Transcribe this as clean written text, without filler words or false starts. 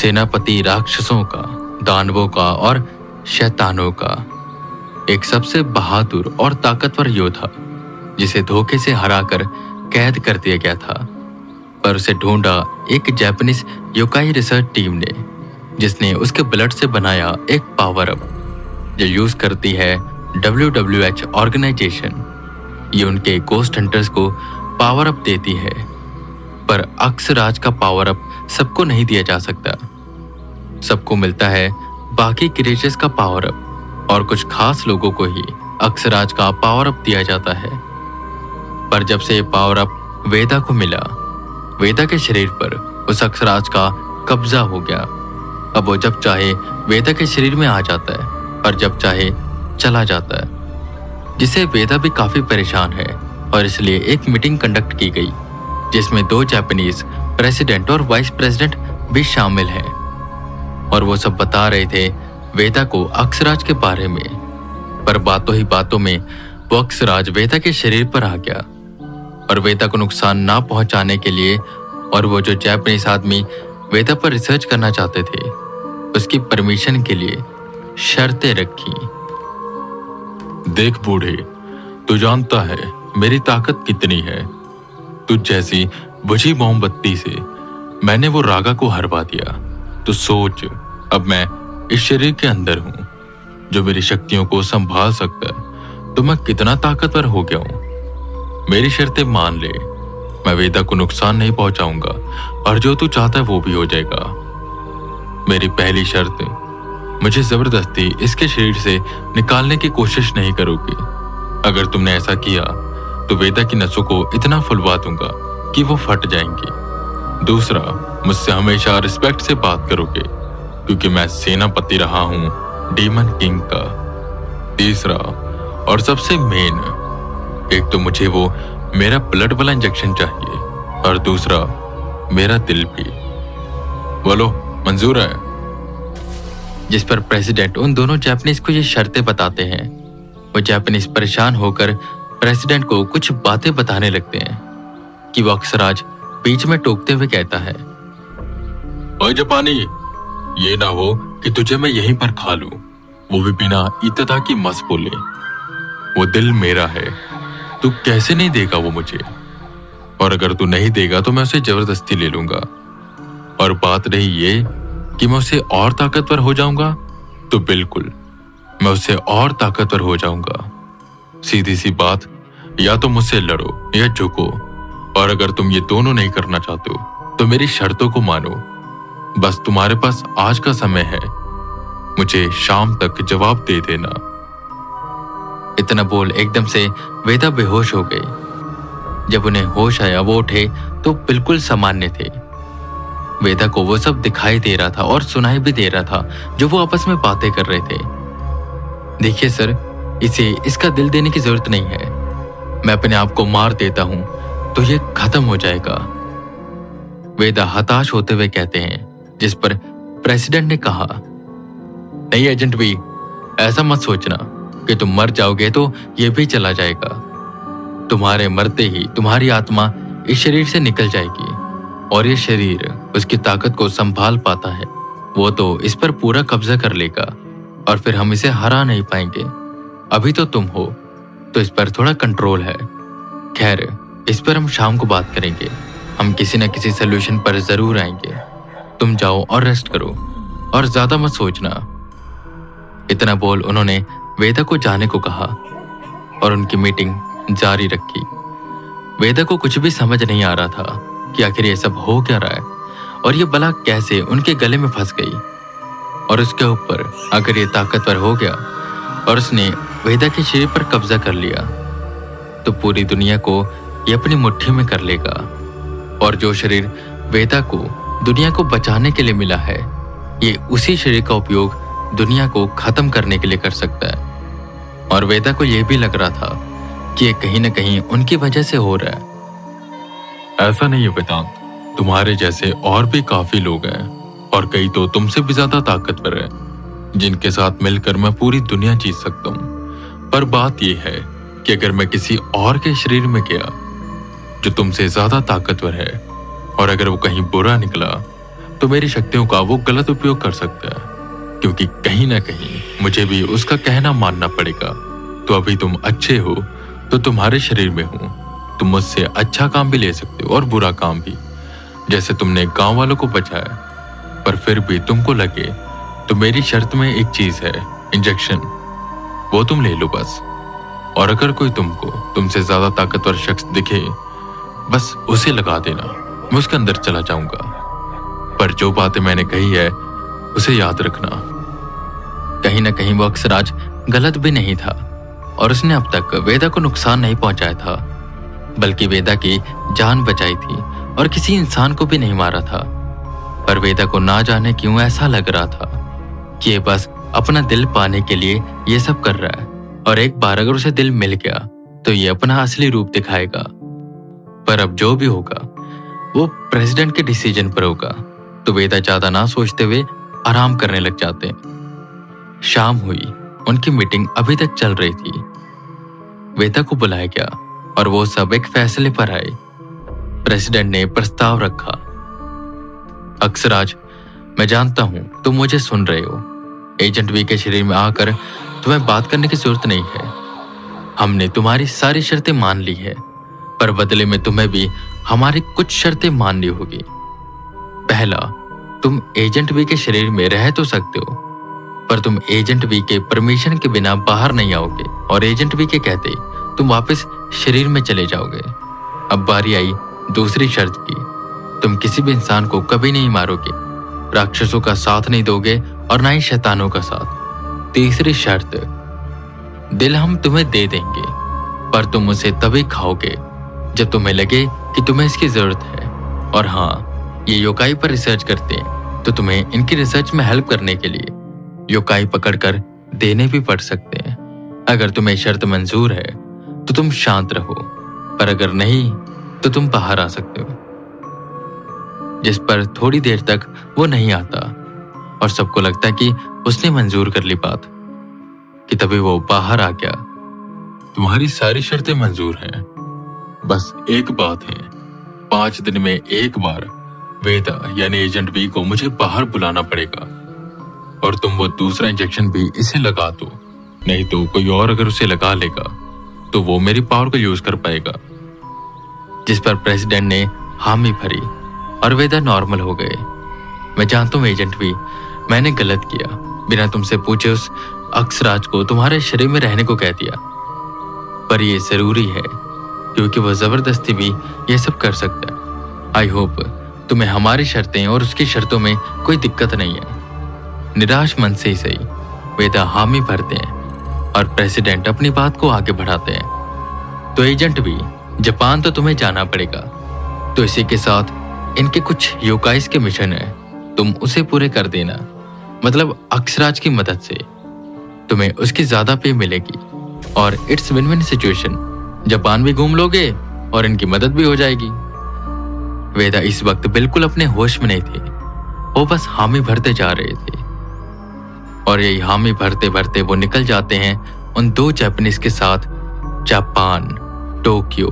सेनापति राक्षसों का, दानवों का और शैतानों का, एक सबसे बहादुर और ताकतवर योद्धा जिसे धोखे से हराकर कैद कर दिया गया था। पर उसे ढूंढा एक जापानीज योकाई रिसर्च टीम ने, जिसने उसके ब्लड से बनाया एक पावर अप जो यूज करती है WWH ऑर्गेनाइजेशन। ये उनके गोस्ट हंटर्स को पावर अप देती है, पर अक्सराज का पावर अप सबको नहीं दिया जा सकता। सबको मिलता है बाकी क्रिएचर्स का पावर अप और कुछ खास लोगों को ही अक्सराज का पावर अप दिया जाता है। पर जब से ये पावर अप वेदा को मिला, वेदा के शरीर पर उस अक्सराज का कब्जा हो गया। अब वो जब चाहे वेदा के शरीर में आ जाता है और जब चाहे चला जाता है, जिससे वेदा भी काफी परेशान है। और इसलिए एक मीटिंग कंडक्ट की गई जिसमें 2 जापानीज प्रेसिडेंट और वाइस प्रेसिडेंट भी शामिल हैं और वो सब बता रहे थे वेदा को अक्सराज के बारे में। पर बातों ही बातों में वो अक्सराज वेदा के शरीर पर आ गया और वेदा को नुकसान ना पहुंचाने के लिए और वो जो जापानीज आदमी वेदा पर रिसर्च करना चाहते थे उसकी परमिशन के लिए शर्तें रखी। देख बूढ़े, तू जानता है मेरी ताकत कितनी है। तुझ जैसी बुझी मोमबत्ती से मैंने वो रागा को हरवा दिया। तो सोच, अब मैं इस शरीर के अंदर हूं जो मेरी शक्तियों को संभाल सकता है, तो मैं कितना ताकतवर हो गया हूं। मेरी शर्तें मान ले, मैं वेदा को नुकसान नहीं पहुंचाऊंगा और जो तू चाहता है वो भी हो जाएगा। मेरी पहली शर्त, मुझे जबरदस्ती इसके शरीर से निकालने की कोशिश नहीं करोगे। अगर तुमने ऐसा किया तो वेदा की नसों को इतना फुलवा दूंगा कि वो फट जाएंगी। दूसरा, मुझसे हमेशा रिस्पेक्ट से बात करोगे क्योंकि मैं सेनापति रहा हूं डीमन किंग का। तीसरा और सबसे मेन, एक तो मुझे वो मेरा ब्लड वाला इंजेक्शन चाहिए और दूसरा मेरा दिल भी। बोलो, मंजूर है? जिस पर प्रेसिडेंट उन दोनों जापानीज को ये शर्तें बताते हैं। वो जापानीज परेशान होकर प्रेसिडेंट को कुछ बातें बताने लगते हैं कि वो अक्सराज बीच में टोकते हुए कहता है, ओए जापानी, ये ना हो कि तुझे मैं यहीं पर खा लूं, वो भी बिना इत्तदा की मस बोले। वो दिल मेरा है, तू कैसे नहीं देगा वो मुझे? और अगर तू नहीं देगा तो मैं उसे जबरदस्ती ले लूंगा। और बात रही ये कि मैं उससे और ताकतवर हो जाऊंगा, तो बिल्कुल मैं उससे और ताकतवर हो जाऊंगा। सीधी सी बात, या तो मुझसे लड़ो या झुको। और अगर तुम ये दोनों नहीं करना चाहते हो तो मेरी शर्तों को मानो। बस तुम्हारे पास आज का समय है, मुझे शाम तक जवाब दे देना। इतना बोल एकदम से वेदा बेहोश हो गई। जब उन्हें होश आया वो उठे तो बिल्कुल सामान्य थे। वेदा को वो सब दिखाई दे रहा था और सुनाई भी दे रहा था जो वो आपस में बातें कर रहे थे। देखिए सर, इसे इसका दिल देने की जरूरत नहीं है। मैं अपने आप को मार देता हूं तो ये खत्म हो जाएगा, वेदा हताश होते हुए कहते हैं। जिस पर प्रेसिडेंट ने कहा, नहीं एजेंट भी, ऐसा मत सोचना कि तुम मर जाओगे तो ये भी चला जाएगा। तुम्हारे मरते ही तुम्हारी आत्मा इस शरीर से निकल जाएगी और ये शरीर उसकी ताकत को संभाल पाता है। वो तो इस पर पूरा कब्जा कर लेगा और फिर हम इसे हरा नहीं पाएंगे। अभी तो तुम हो तो इस पर थोड़ा कंट्रोल है। खैर, इस पर हम शाम को बात करेंगे। हम किसी न किसी सोल्यूशन पर जरूर आएंगे। तुम जाओ और रेस्ट करो और ज्यादा मत सोचना। इतना बोल उन्होंने वेदा को जाने को कहा और उनकी मीटिंग जारी रखी। वेदा को कुछ भी समझ नहीं आ रहा था कि आखिर ये सब हो क्या रहा है और ये बला कैसे उनके गले में फंस गई। और उसके ऊपर अगर ये ताकतवर हो गया और उसने वेदा के शरीर पर कब्जा कर लिया तो पूरी दुनिया को ये अपनी मुट्ठी में कर लेगा। और जो शरीर वेदा को दुनिया को बचाने के लिए मिला है, ये उसी शरीर का उपयोग दुनिया को खत्म करने के लिए कर सकता है। और वेदा को यह भी लग रहा था कि ये कहीं न कहीं उनकी वजह से हो रहा है। ऐसा नहीं है वेदांत, तुम्हारे जैसे और भी काफी लोग हैं और कई तो तुमसे भी ज्यादा ताकतवर हैं जिनके साथ मिलकर मैं पूरी दुनिया जीत सकता हूँ। पर बात यह है कि अगर मैं किसी और के शरीर में गया जो तुमसे ज्यादा ताकतवर है और अगर वो कहीं बुरा निकला तो मेरी शक्तियों का वो गलत उपयोग कर सकता है, क्योंकि कहीं ना कहीं मुझे भी उसका कहना मानना पड़ेगा। तो अभी तुम अच्छे हो तो तुम्हारे शरीर में हो, तुम मुझसे अच्छा काम भी ले सकते हो और बुरा काम भी, जैसे तुमने गांव वालों को बचाया। पर फिर भी तुमको लगे तो मेरी शर्त में एक चीज है, इंजेक्शन, वो तुम ले लो बस। और अगर कोई तुमसे ज्यादा ताकतवर शख्स दिखे, बस उसे लगा देना, मैं उसके अंदर चला जाऊंगा। पर जो बातें मैंने कही है उसे याद रखना। कहीं ना कहीं वो अक्षराज गलत भी नहीं था और उसने अब तक वेदा को नुकसान नहीं पहुंचाया था, बल्कि वेदा की जान बचाई थी और किसी इंसान को भी नहीं मारा था। पर वेदा को ना जाने क्यों ऐसा लग रहा था कि ये बस अपना दिल पाने के लिए ये सब कर रहा है, और एक बार अगर उसे दिल मिल गया तो ये अपना असली रूप दिखाएगा। पर अब जो भी होगा वो प्रेसिडेंट के डिसीजन पर होगा। तो वेदा ज्यादा ना सोचते हुए आराम करने लग जाते हैं। शाम हुई, उनकी मीटिंग अभी तक चल रही थी। वेदा को बुलाया गया और वो सब एक फैसले पर आए। प्रेसिडेंट ने प्रस्ताव रखा, अक्षराज, मैं जानता हूं तुम मुझे सुन रहे हो। एजेंट वी के शरीर में आकर तुम्हें बात करने की जरूरत नहीं है। हमने तुम्हारी सारी शर्तें मान ली है, पर बदले में तुम्हें भी हमारी कुछ शर्तें माननी होगी। पहला, तुम एजेंट वी के शरीर में रह तो सकते हो, पर तुम एजेंट वी के परमिशन के बिना बाहर नहीं आओगे, और एजेंट वी के कहते तुम वापस शरीर में चले जाओगे। अब बारी आई दूसरी शर्त की, तुम किसी भी इंसान को कभी नहीं मारोगे, राक्षसों का साथ नहीं दोगे और ना ही शैतानों का साथ। तीसरी शर्त, दिल हम तुम्हें दे देंगे, पर तुम उसे तभी खाओगे जब तुम्हें लगे कि तुम्हें इसकी जरूरत है। और हाँ, ये योकाई पर रिसर्च करते हैं, तो तुम्हें इनकी रिसर्च में हेल्प करने के लिए योकाई पकड़कर देने भी पड़ सकते हैं। अगर तुम्हें शर्त मंजूर है तो तुम शांत रहो, पर अगर नहीं तो तुम बाहर आ सकते हो। जिस पर थोड़ी देर तक वो नहीं आता और सबको लगता है कि उसने मंजूर कर ली बात, कि तभी वो बाहर आ गया। तुम्हारी सारी शर्तें मंजूर हैं, बस एक बात है, 5 दिन में एक बार वेदा यानी एजेंट वी को मुझे बाहर बुलाना पड़ेगा, और तुम वो दूसरा इंजेक्शन भी इसे लगा दो, नहीं तो कोई और अगर उसे लगा लेगा तो वो मेरी पावर को यूज कर पाएगा। जिस पर प्रेसिडेंट ने हामी भरी और वेदा नॉर्मल हो गए। मैं जानता हूँ एजेंट वी, मैंने गलत किया, बिना तुमसे पूछे उस अक्षराज को तुम्हारे शरीर में रहने को कह दिया। पर ये जरूरी है क्योंकि वह जबरदस्ती भी ये सब कर सकता है। आई होप तुम्हें हमारी शर्तें और उसकी शर्तों में कोई दिक्कत नहीं है। निराश मन से ही सही, वेदा हामी भरते हैं और प्रेसिडेंट अपनी बात को आगे बढ़ाते हैं। तो एजेंट भी, जापान तो तुम्हें जाना पड़ेगा, तो इसी के साथ इनके कुछ योकाइस के मिशन है, तुम उसे पूरे कर देना। मतलब अक्षराज की मदद से तुम्हें उसकी ज्यादा पे मिलेगी और it's win win situation. Japan भी घूम लोगे और इनकी मदद भी हो जाएगी। वेदा इस वक्त बिल्कुल अपने होश में नहीं थे, वो बस हामी भरते जा रहे थे। और यही हामी भरते भरते वो निकल जाते हैं उन 2 जापानीज के साथ जापान, टोक्यो।